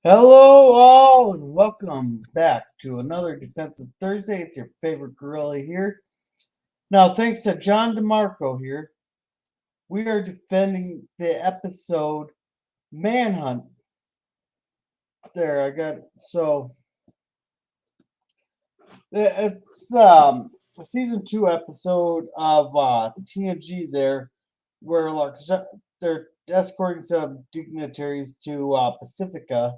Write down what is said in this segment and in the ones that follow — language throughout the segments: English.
Hello, all, and welcome back to another Defensive Thursday. It's your favorite gorilla here. Now, thanks to John DeMarco here, we are defending the episode Manhunt. There, I got it. So it's a season 2 episode of TNG there, where like they're escorting some dignitaries to Pacifica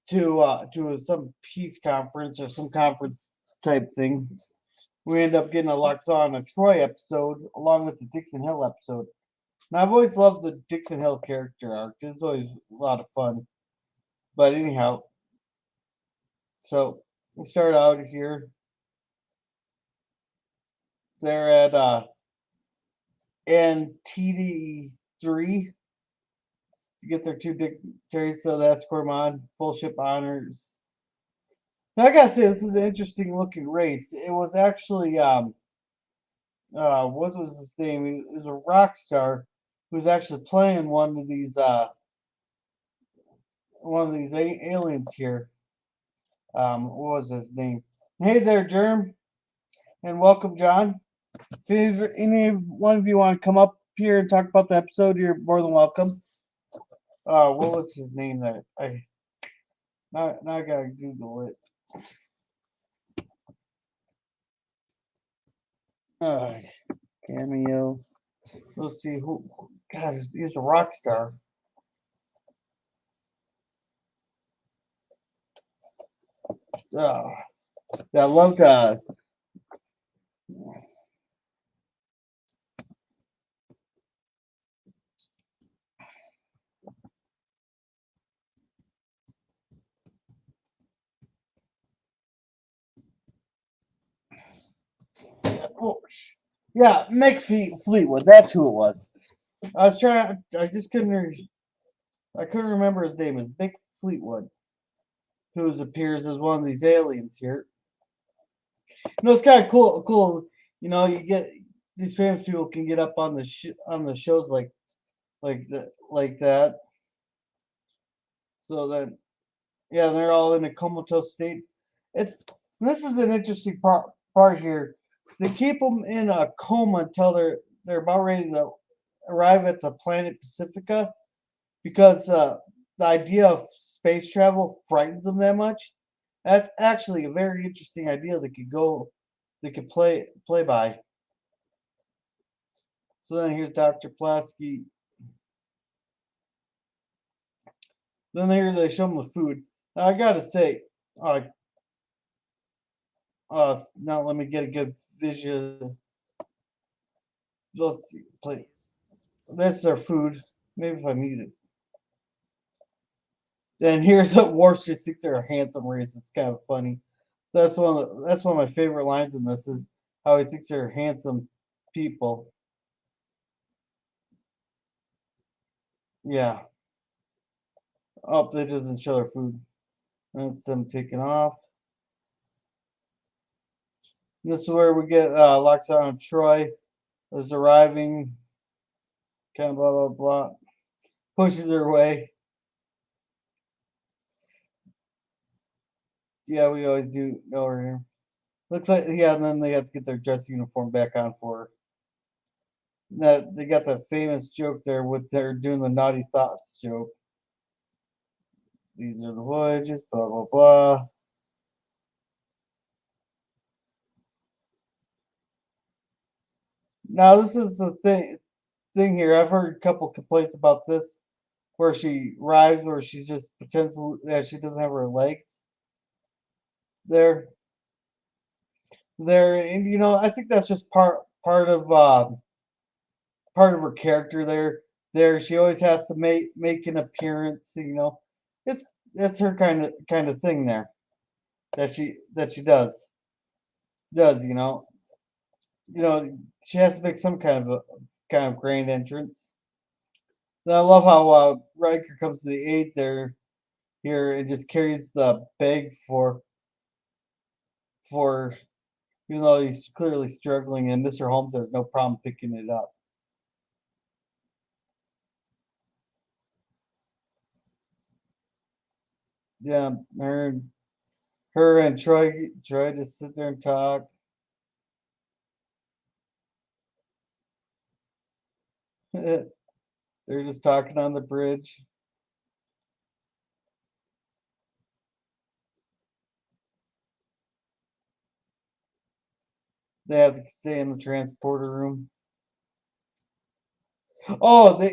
to some peace conference or some conference type thing. We end up getting a Lwaxana Troi episode along with the Dixon Hill episode. And I've always loved the Dixon Hill character arc. It's always a lot of fun. But anyhow, so we start out here. They're at Antedean 3 to get their two dignitaries, so the escort on full ship honors. Now I gotta say this is an interesting looking race. It was actually what was his name? He was a rock star who was actually playing one of these aliens here. What was his name? Hey there, Germ, and welcome, John. If any one of you want to come up here and talk about the episode, you're more than welcome. What was his name? That I now I gotta Google it. Uh, Cameo. Let's see who. God, he's a rock star. Uh, I loved. Oh, yeah, Mick Fleetwood. That's who it was. I was trying. I just couldn't. I couldn't remember his name. It's Mick Fleetwood, who appears as one of these aliens here. It's kind of cool. Cool. You get these famous people can get up on the shows like that. So then, yeah, they're all in a comatose state. It's This is an interesting part here. They keep them in a coma until they're about ready to arrive at the planet Pacifica because the idea of space travel frightens them that much. That's actually a very interesting idea they could play by. So then here's Dr. Plasky. Then here they show them the food. Now I gotta say, now let me get a good vision. Let's see, play. That's their food. Maybe if I mute it. Then here's what Worf just thinks they're a handsome race. It's kind of funny. That's one of my favorite lines in this is how he thinks they're handsome people. Yeah. Oh, that doesn't show their food. That's them taking off. This is where we get Lwaxana Troi is arriving. Kind of blah blah blah. Pushes her away. Yeah, we always do know her here. Looks like yeah, and then they have to get their dress uniform back on for her. That they got that famous joke there with they're doing the naughty thoughts joke. These are the voyages, blah blah blah. Now this is the thing here. I've heard a couple complaints about this, where she arrives, where she's just pretends that she doesn't have her legs. There, and I think that's just part of her character there. There, she always has to make an appearance. It's that's her kind of thing there that she does. She has to make some kind of grand entrance. And I love how Riker comes to the aid there here and just carries the bag for even though he's clearly struggling, and Mr. Holmes has no problem picking it up. Yeah, her and Troy just sit there and talk. They're just talking on the bridge. They have to stay in the transporter room. Oh,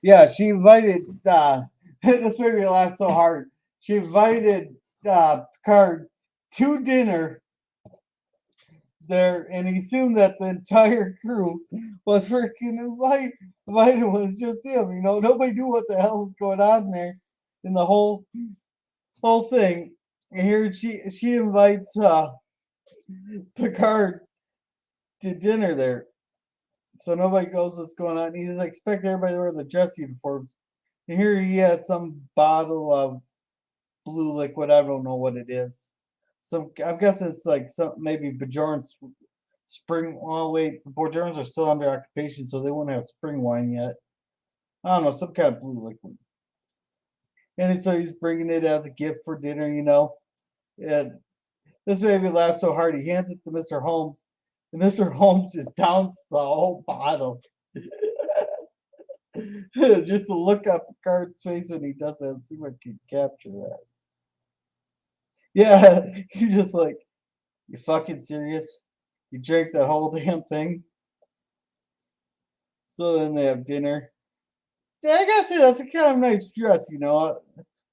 yeah, she invited this made me laugh so hard. She invited Picard to dinner there, and he assumed that the entire crew was freaking invited was just him. Nobody knew what the hell was going on there in the whole thing. And here she invites Picard to dinner there. So nobody knows what's going on. He doesn't expect everybody to wear the dress uniforms. And here he has some bottle of blue liquid. I don't know what it is. I'm guessing it's like some maybe Bajorn's spring. Oh wait, the Bajorns are still under occupation, so they won't have spring wine yet. I don't know, some kind of blue liquid. And so he's bringing it as a gift for dinner. And this made me laugh so hard. He hands it to Mr. Holmes, and Mr. Holmes just downs the whole bottle. Just to look up Picard's face when he does that and see if I can capture that. Yeah, he's just like, you fucking serious? You drank that whole damn thing? So then they have dinner. Yeah, I gotta say, that's a kind of nice dress.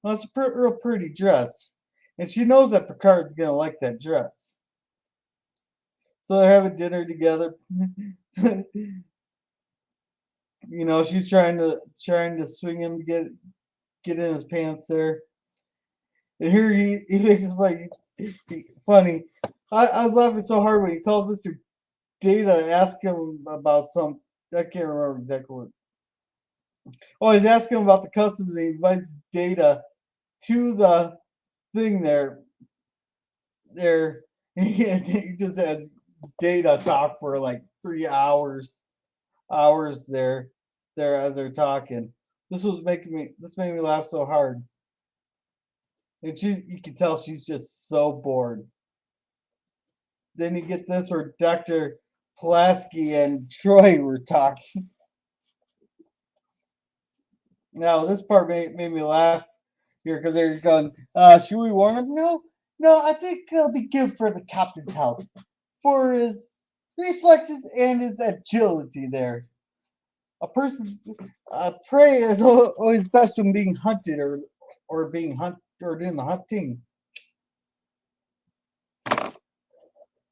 That's a real pretty dress. And she knows that Picard's gonna like that dress. So they're having dinner together. She's trying to swing him to get in his pants there. And here he makes it funny. I was laughing so hard when he calls Mr. Data, ask him about some. I can't remember exactly what. Oh, he's asking him about the customs. And he invites Data to the thing there. There, he just has Data talk for like 3 hours, there as they're talking. This made me laugh so hard. And you can tell she's just so bored. Then you get this where Dr. Pulaski and Troi were talking. Now this part made me laugh here because they're going, should we warn him? No, I think it'll be good for the captain's health, for his reflexes and his agility there. A person's prey is always best when being hunted or being or doing the hunting.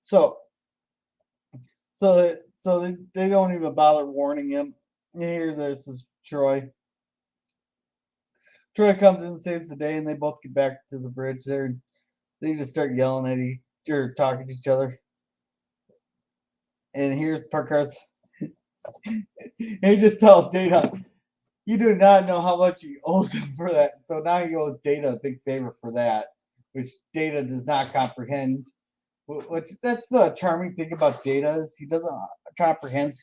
So they don't even bother warning him. Here, this is Troi. Troi comes in and saves the day, and they both get back to the bridge there. They just start yelling at or talking to each other. And here's Parker's. He just tells Data, you do not know how much he owes him for that. So now he owes Data a big favor for that, which Data does not comprehend. Which that's the charming thing about Data is he doesn't comprehend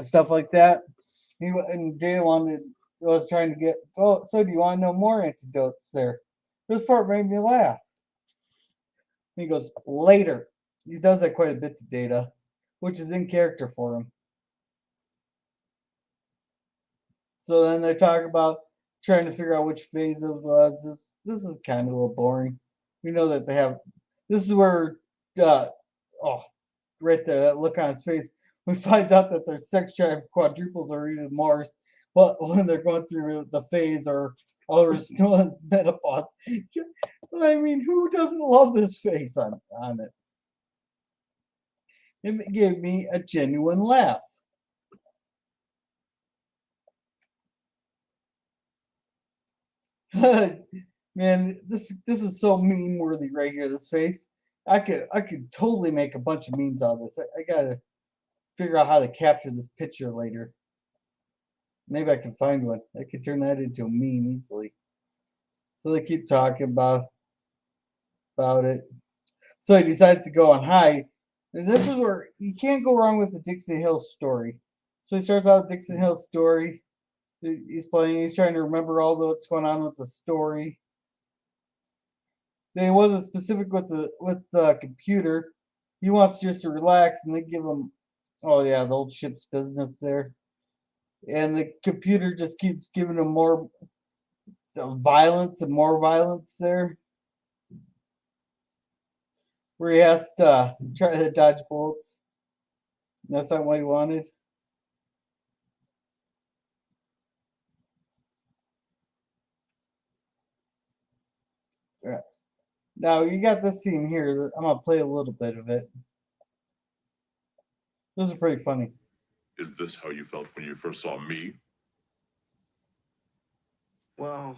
stuff like that. And Data was trying to get. Oh, so do you want to know more antidotes there? This part made me laugh. He goes later. He does that quite a bit to Data, which is in character for him. So then they talk about trying to figure out which phase of this is kind of a little boring. We know that they have. This is where, oh, right there, that look on his face. We finds out that their sex drive quadruples or even more. But when they're going through the phase or one's menopause. I mean, who doesn't love this face on it? It gave me a genuine laugh. Man, this is so meme worthy right here. This face, I could totally make a bunch of memes out of this. I gotta figure out how to capture this picture later. Maybe I can find one. I could turn that into a meme easily. So they keep talking about it. So he decides to go on hide. And this is where you can't go wrong with the Dixon Hill story. So he starts out with Dixon Hill story. He's trying to remember all what's going on with the story. They wasn't specific with the computer. He wants just to relax, and they give him, oh yeah, the old ship's business there, and the computer just keeps giving him more violence and more violence there, where he has to try to dodge bullets. That's not what he wanted. Right. Now you got this scene here. I'm gonna play a little bit of it. This is pretty funny. Is this how you felt when you first saw me? Well,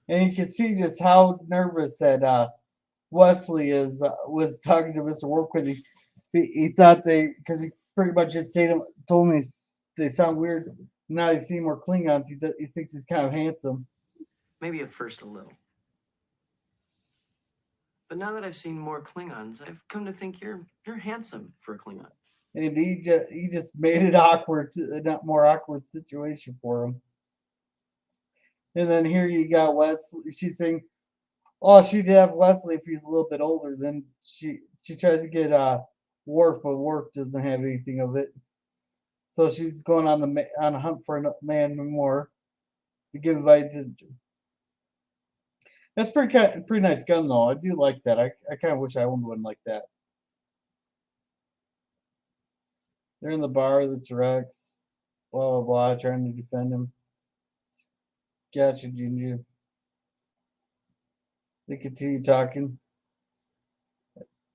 And you can see just how nervous that Wesley is was talking to Mr. Warp because he thought because he pretty much just told me they sound weird. Now he's seeing more Klingons. He thinks he's kind of handsome. maybe at first a little. But now that I've seen more Klingons, I've come to think you're handsome for a Klingon. And he just made it awkward, a not more awkward situation for him. And then here you got Wesley. She's saying, "Oh, she'd have Wesley if he's a little bit older." Then she tries to get Worf, but Worf doesn't have anything of it. So she's going on a hunt for a man more to give advice to. That's pretty nice gun though. I do like that. I kind of wish I owned one like that. They're in the bar. That's Rex. Blah blah blah. Trying to defend him. Gotcha, Ginger. They continue talking,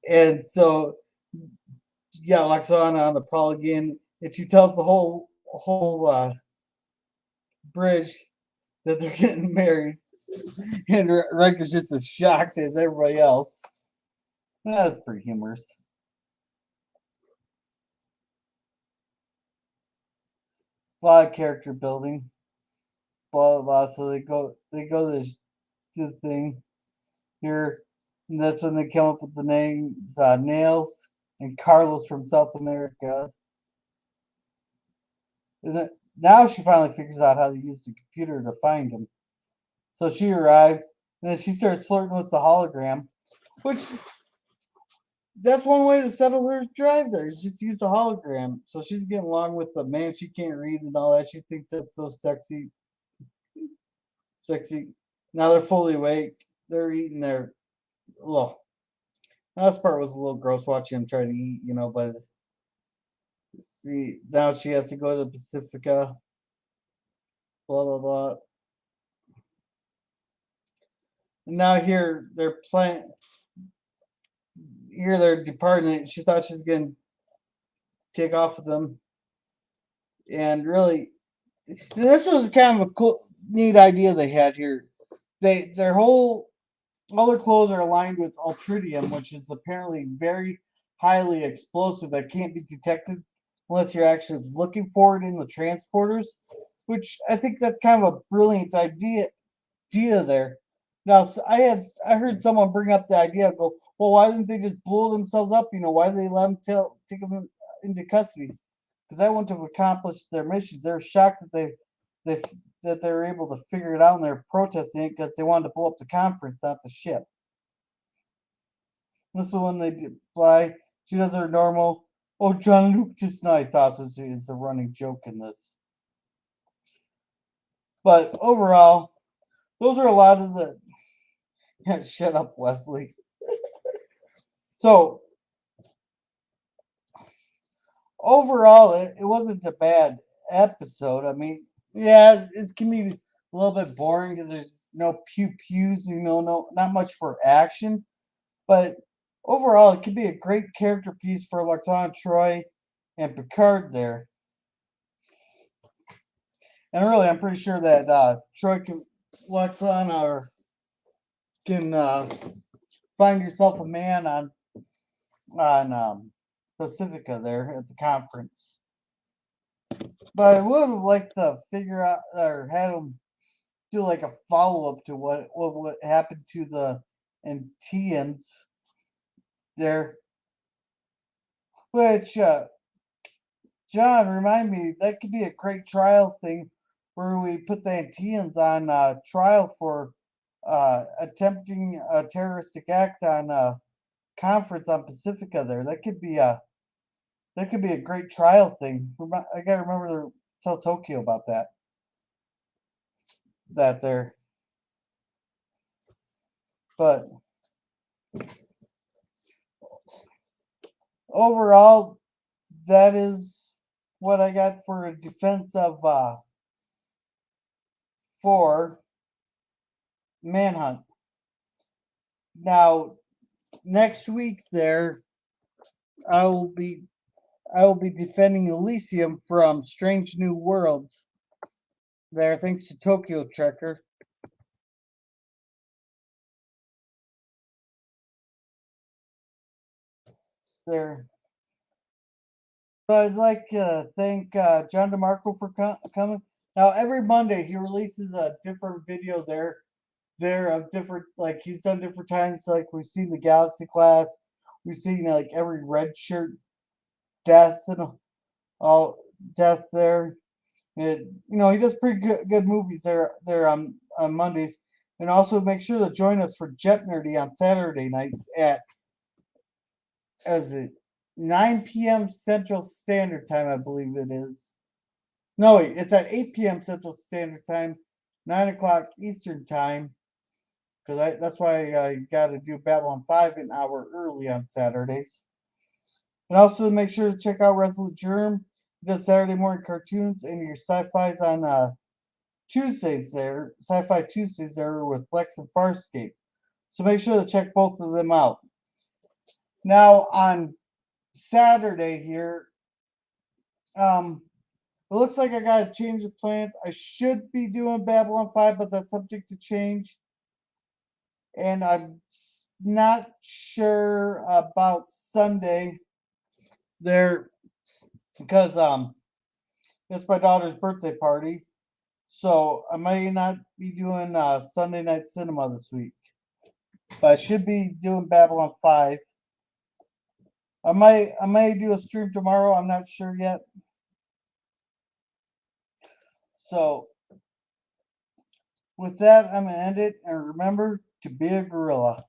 and so you got Lwaxana on the prowl again, and she tells the whole bridge that they're getting married, and Riker's just as shocked as everybody else. That's pretty humorous. A lot of character building. Blah blah blah. So they go to the thing here, and that's when they come up with the names Nails and Carlos from South America. And then, now she finally figures out how to use the computer to find him. So she arrives, and then she starts flirting with the hologram, which that's one way to settle her drive there is just use the hologram. So she's getting along with the man she can't read and all that. She thinks that's so sexy. Sexy. Now they're fully awake. They're eating their. Ugh. Last part was a little gross watching him try to eat, but see, now she has to go to Pacifica. Blah, blah, blah. And now here they're playing. Here they're departing. She thought she was going to take off with them. And really, this was kind of a cool, neat idea they had here. All their clothes are aligned with ultradium, which is apparently very highly explosive that can't be detected unless you're actually looking for it in the transporters. Which I think that's kind of a brilliant idea there. Now I heard someone bring up the idea. Go, well, why didn't they just blow themselves up? Why did they let them take them into custody? Because that wouldn't have accomplished their missions. They're shocked they that they were able to figure it out, and they're protesting it because they wanted to blow up the conference, not the ship. This is when they fly. She does her normal. Oh, John Luke just now. I thought it's a running joke in this. But overall, those are a lot of the. Yeah, shut up, Wesley. So overall, it wasn't a bad episode. I mean, yeah, it can be a little bit boring because there's no pew pews, no, not much for action. But overall, it could be a great character piece for Lwaxana Troi and Picard there. And really, I'm pretty sure that Troi can, Lwaxana can find yourself a man on Pacifica there at the conference. But I would have liked to figure out or had them do like a follow up to what happened to the Antedeans there. Which John, remind me, that could be a great trial thing where we put the Antedeans on trial for attempting a terroristic act on a conference on Pacifica there. That could be a great trial thing. I gotta remember to tell Tokyo about that. That there. But overall, that is what I got for a defense of for Manhunt. Now, next week there, I will be defending Elysium from Strange New Worlds. There, thanks to Tokyo Trekker. There. So I'd like to thank John DeMarco for coming. Now every Monday he releases a different video there of different, like he's done different times. Like we've seen the Galaxy class, we've seen like every red shirt death and all death there. He does pretty good movies there on Mondays. And also make sure to join us for Jet Nerdy on Saturday nights at 9 p.m. Central Standard Time, I believe it is. No, wait, it's at 8 p.m. Central Standard Time, 9 o'clock Eastern Time. Because that's why I got to do Babylon 5 an hour early on Saturdays. And also make sure to check out Resolute Germ. He does Saturday morning cartoons and your sci-fi's on Tuesdays there. Sci-Fi Tuesdays there with Flex and Farscape. So make sure to check both of them out. Now on Saturday here, it looks like I gotta change the plans. I should be doing Babylon 5, but that's subject to change. And I'm not sure about Sunday there because it's my daughter's birthday party. So I may not be doing Sunday night cinema this week. But I should be doing Babylon 5. I may do a stream tomorrow. I'm not sure yet. So with that, I'm gonna end it. And remember to be a gorilla.